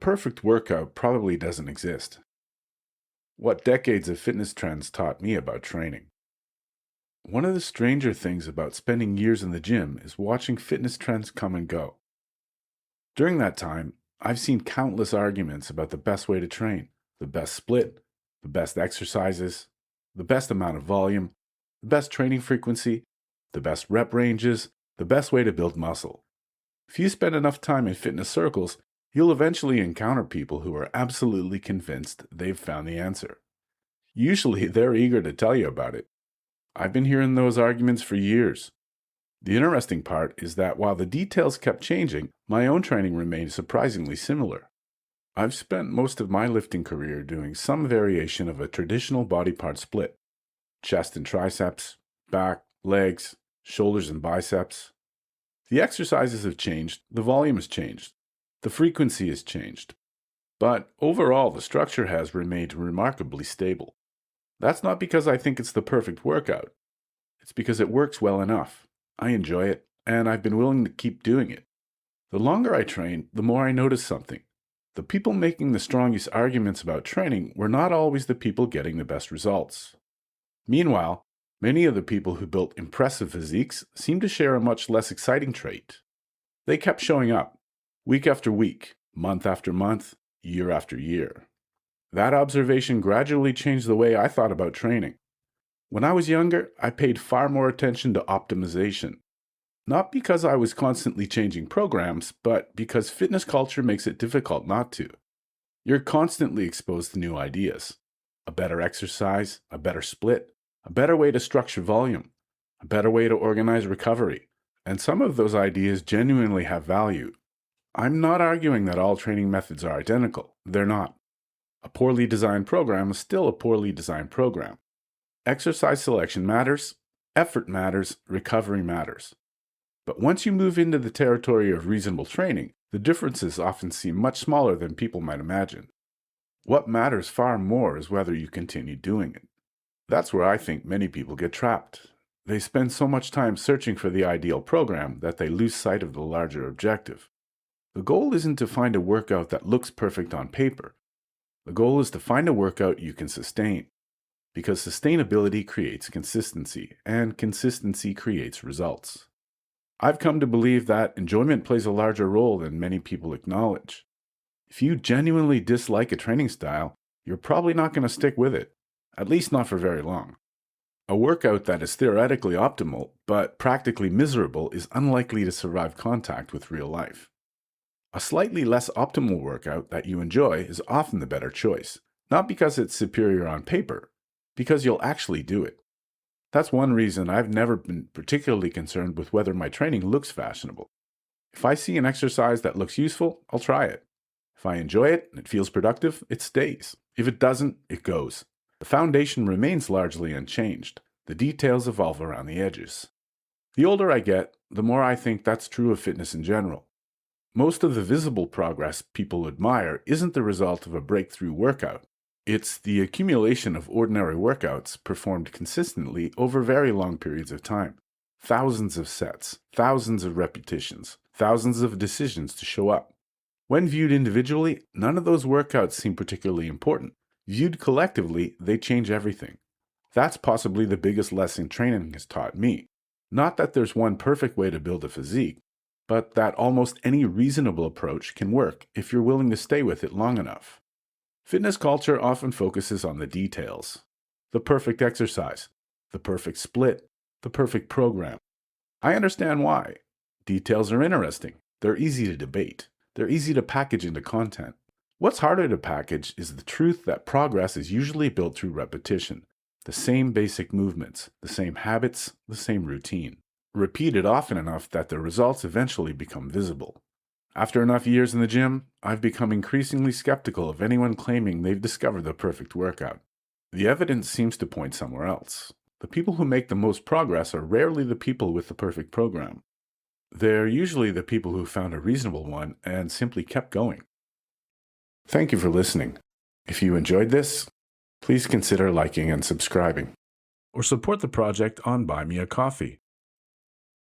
perfect workout probably doesn't exist. What decades of fitness trends taught me about training. One of the stranger things about spending years in the gym is watching fitness trends come and go. During that time, I've seen countless arguments about the best way to train, the best split, the best exercises, the best amount of volume, the best training frequency, the best rep ranges, the best way to build muscle. If you spend enough time in fitness circles, you'll eventually encounter people who are absolutely convinced they've found the answer. Usually, they're eager to tell you about it. I've been hearing those arguments for years. The interesting part is that while the details kept changing, my own training remained surprisingly similar. I've spent most of my lifting career doing some variation of a traditional body part split: chest and triceps, back, legs, shoulders and biceps. The exercises have changed, the volume has changed, the frequency has changed, but overall the structure has remained remarkably stable. That's not because I think it's the perfect workout. It's because it works well enough. I enjoy it, and I've been willing to keep doing it. The longer I train, the more I notice something. The people making the strongest arguments about training were not always the people getting the best results. Meanwhile, many of the people who built impressive physiques seem to share a much less exciting trait. They kept showing up, week after week, month after month, year after year. That observation gradually changed the way I thought about training. When I was younger, I paid far more attention to optimization. Not because I was constantly changing programs, but because fitness culture makes it difficult not to. You're constantly exposed to new ideas. A better exercise, a better split, a better way to structure volume, a better way to organize recovery. And some of those ideas genuinely have value. I'm not arguing that all training methods are identical. They're not. A poorly designed program is still a poorly designed program. Exercise selection matters, effort matters, recovery matters. But once you move into the territory of reasonable training, the differences often seem much smaller than people might imagine. What matters far more is whether you continue doing it. That's where I think many people get trapped. They spend so much time searching for the ideal program that they lose sight of the larger objective. The goal isn't to find a workout that looks perfect on paper. The goal is to find a workout you can sustain. Because sustainability creates consistency, and consistency creates results. I've come to believe that enjoyment plays a larger role than many people acknowledge. If you genuinely dislike a training style, you're probably not going to stick with it, at least not for very long. A workout that is theoretically optimal, but practically miserable, is unlikely to survive contact with real life. A slightly less optimal workout that you enjoy is often the better choice, not because it's superior on paper, because you'll actually do it. That's one reason I've never been particularly concerned with whether my training looks fashionable. If I see an exercise that looks useful, I'll try it. If I enjoy it and it feels productive, it stays. If it doesn't, it goes. The foundation remains largely unchanged. The details evolve around the edges. The older I get, the more I think that's true of fitness in general. Most of the visible progress people admire isn't the result of a breakthrough workout. It's the accumulation of ordinary workouts performed consistently over very long periods of time. Thousands of sets, thousands of repetitions, thousands of decisions to show up. When viewed individually, none of those workouts seem particularly important. Viewed collectively, they change everything. That's possibly the biggest lesson training has taught me. Not that there's one perfect way to build a physique, but that almost any reasonable approach can work if you're willing to stay with it long enough. Fitness culture often focuses on the details. The perfect exercise, the perfect split, the perfect program. I understand why. Details are interesting. They're easy to debate. They're easy to package into content. What's harder to package is the truth that progress is usually built through repetition. The same basic movements, the same habits, the same routine. Repeated often enough that the results eventually become visible. After enough years in the gym, I've become increasingly skeptical of anyone claiming they've discovered the perfect workout. The evidence seems to point somewhere else. The people who make the most progress are rarely the people with the perfect program. They're usually the people who found a reasonable one and simply kept going. Thank you for listening. If you enjoyed this, please consider liking and subscribing. Or support the project on Buy Me a Coffee.